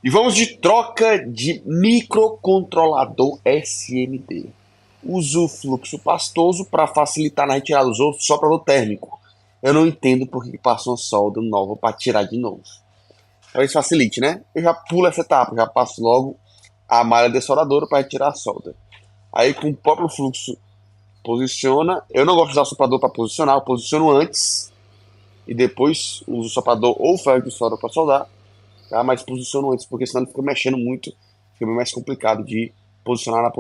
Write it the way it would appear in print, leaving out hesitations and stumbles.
E vamos de troca de microcontrolador SMD. Uso o fluxo pastoso para facilitar na retirada dos outros soprador térmico. Eu não entendo por que passou uma solda nova para tirar de novo. Talvez facilite, né? Eu já pulo essa etapa, já passo logo a malha dessoldadora para retirar a solda. Aí com o próprio fluxo posiciona. Eu não gosto de usar o soprador para posicionar, eu posiciono antes e depois uso o soprador ou ferro de solda para soldar, tá? Mas posiciono antes, porque senão ele fica mexendo muito, fica mais complicado de posicionar na